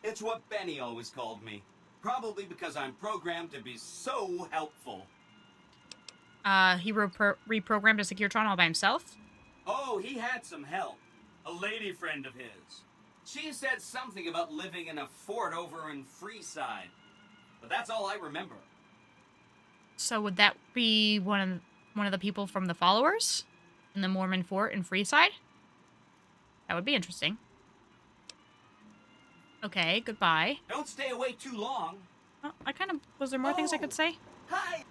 It's what Benny always called me. Probably because I'm programmed to be so helpful. He reprogrammed a Securitron all by himself? Oh, he had some help. A lady friend of his. She said something about living in a fort over in Freeside. But that's all I remember. So would that be one of the people from the followers in the Mormon fort in Freeside? That would be interesting. Okay, goodbye. Don't stay away too long. Oh, was there more things I could say? Hi!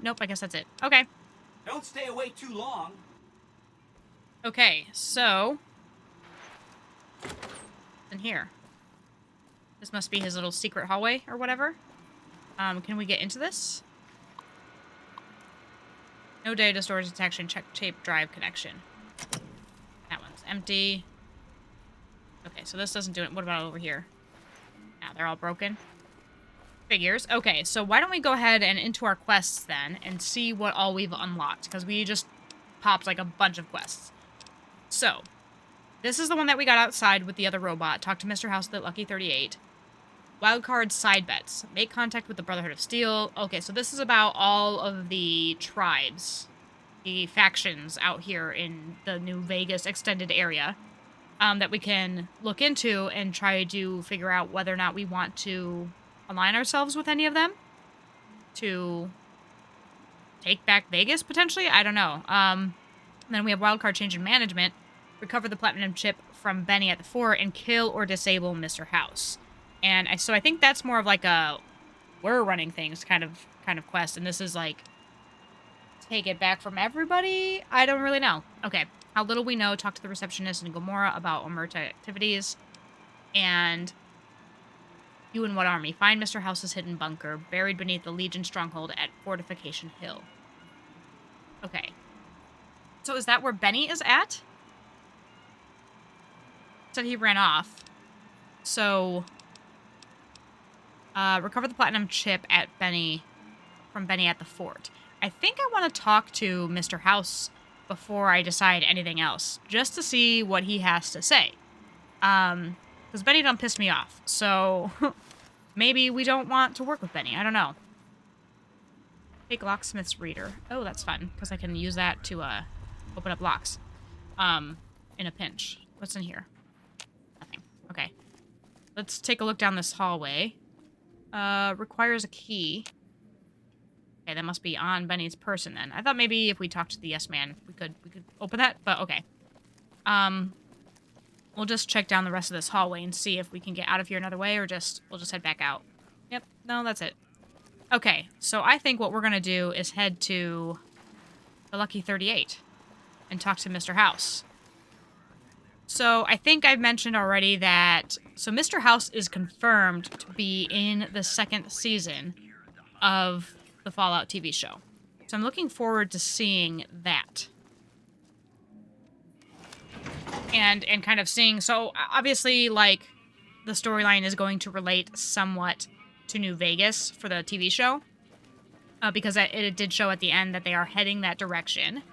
Nope, I guess that's it. Okay. Don't stay away too long. Okay, so... in here. This must be his little secret hallway or whatever. Can we get into this? No data storage detection. Check tape drive connection. That one's empty. Okay, so this doesn't do it. What about over here? Now they're all broken. Figures. Okay, so why don't we go ahead and into our quests then and see what all we've unlocked, because we just popped like a bunch of quests. So, this is the one that we got outside with the other robot. Talk to Mr. House at Lucky 38. Wildcard side bets. Make contact with the Brotherhood of Steel. Okay, so this is about all of the tribes, the factions out here in the New Vegas extended area that we can look into and try to figure out whether or not we want to align ourselves with any of them to take back Vegas, potentially? I don't know. Then we have wildcard change in management. Recover the platinum chip from Benny at the fort and kill or disable Mr. House. And so I think that's more of like a we're running things kind of quest, and this is like take it back from everybody? I don't really know. Okay. How little we know. Talk to the receptionist in Gomorrah about Omerta activities. And you and what army? Find Mr. House's hidden bunker, buried beneath the Legion stronghold at Fortification Hill. Okay. So is that where Benny is at? Said he ran off. So, recover the platinum chip at from Benny at the fort. I think I want to talk to Mr. House before I decide anything else, just to see what he has to say. Because Benny done pissed me off, so maybe we don't want to work with Benny. I don't know. Take locksmith's reader. Oh, that's fun, because I can use that to open up locks in a pinch. What's in here? Nothing. Okay. Let's take a look down this hallway. Requires a key. Okay, that must be on Benny's person then. I thought maybe if we talked to the yes man, we could open that, but okay. We'll just check down the rest of this hallway and see if we can get out of here another way, or we'll just head back out. Yep, no, that's it. Okay, so I think what we're gonna do is head to the Lucky 38 and talk to Mr. House. So I think I've mentioned already that so Mr. House is confirmed to be in the second season of the Fallout TV show. So I'm looking forward to seeing that. And kind of seeing, so obviously, like, the storyline is going to relate somewhat to New Vegas for the TV show. Because it did show at the end that they are heading that direction.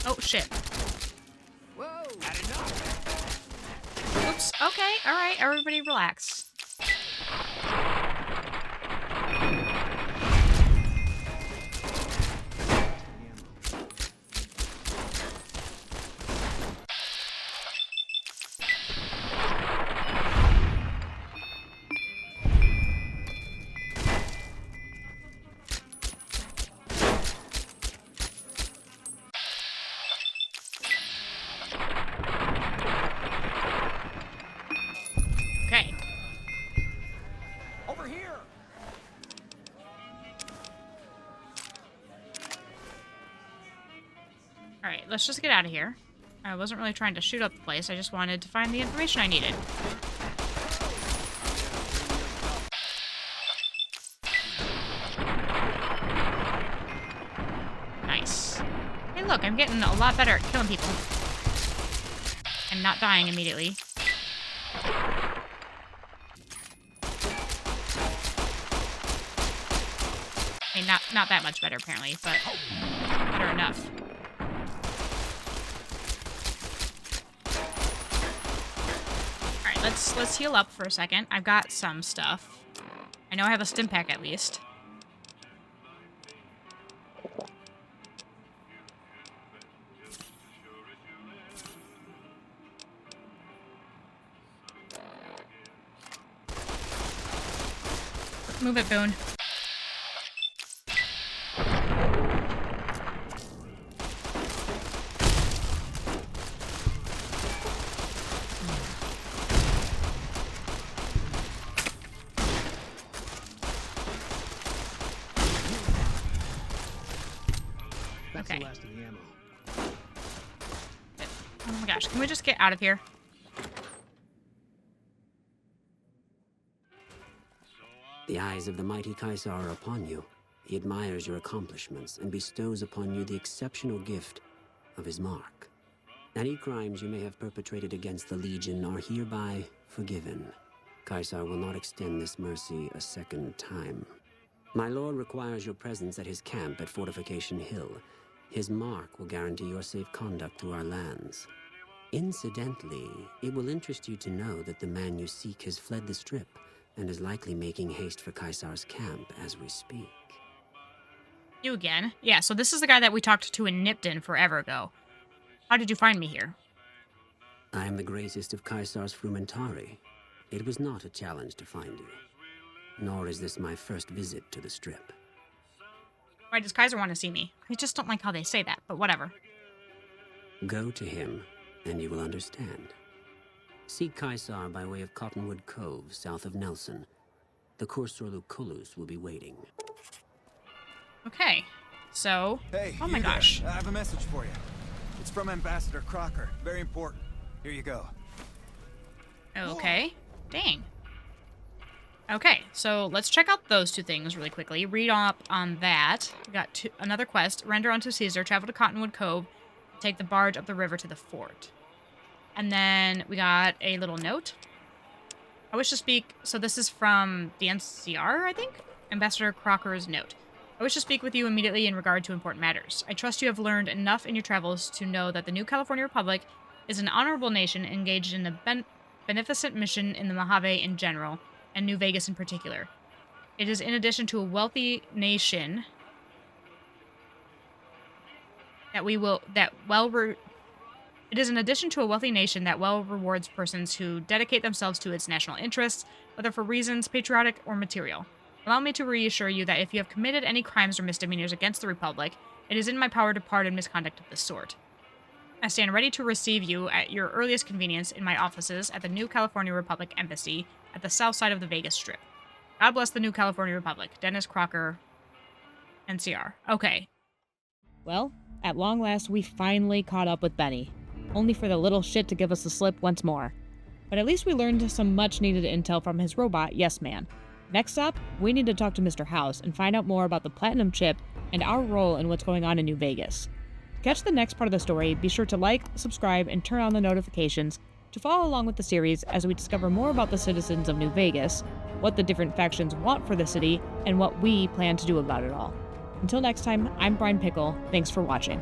Oh, shit. Whoa! Had enough. Oops. Okay. All right. Everybody relax. Alright, let's just get out of here. I wasn't really trying to shoot up the place, I just wanted to find the information I needed. Nice. Hey look, I'm getting a lot better at killing people. And not dying immediately. I mean, not that much better apparently, but better enough. Let's heal up for a second. I've got some stuff. I know I have a stim pack at least. Move it, Boone. Okay. Oh my gosh, can we just get out of here? The eyes of the mighty Kaiser are upon you. He admires your accomplishments and bestows upon you the exceptional gift of his mark. Any crimes you may have perpetrated against the Legion are hereby forgiven. Caesar will not extend this mercy a second time. My lord requires your presence at his camp at Fortification Hill. His mark will guarantee your safe conduct through our lands. Incidentally, it will interest you to know that the man you seek has fled the Strip and is likely making haste for Caesar's camp as we speak. You again? Yeah, so this is the guy that we talked to in Nipton forever ago. How did you find me here? I am the greatest of Caesar's Frumentari. It was not a challenge to find you. Nor is this my first visit to the Strip. Why does Kaiser want to see me? I just don't like how they say that, but whatever. Go to him, and you will understand. Seek Caesar by way of Cottonwood Cove, south of Nelson. The Cursor Lucullus will be waiting. Okay, so... Hey, oh my gosh. I have a message for you. It's from Ambassador Crocker. Very important. Here you go. Okay. Dang. Okay, so let's check out those two things really quickly. Read up on that. We got another quest. Render unto Caesar. Travel to Cottonwood Cove. Take the barge up the river to the fort. And then we got a little note. I wish to speak... So this is from the NCR, I think? Ambassador Crocker's note. I wish to speak with you immediately in regard to important matters. I trust you have learned enough in your travels to know that the New California Republic is an honorable nation engaged in a beneficent mission in the Mojave in general, and New Vegas in particular. It is in addition to a wealthy nation that well rewards persons who dedicate themselves to its national interests, whether for reasons patriotic or material. Allow me to reassure you that if you have committed any crimes or misdemeanors against the Republic, it is in my power to pardon misconduct of this sort. I stand ready to receive you at your earliest convenience in my offices at the New California Republic Embassy at the south side of the Vegas Strip. God bless the New California Republic. Dennis Crocker, NCR. Okay. Well, at long last, we finally caught up with Benny. Only for the little shit to give us the slip once more. But at least we learned some much-needed intel from his robot, Yes Man. Next up, we need to talk to Mr. House and find out more about the Platinum Chip and our role in what's going on in New Vegas. To catch the next part of the story, be sure to like, subscribe, and turn on the notifications to follow along with the series as we discover more about the citizens of New Vegas, what the different factions want for the city, and what we plan to do about it all. Until next time, I'm Brian Pickle. Thanks for watching.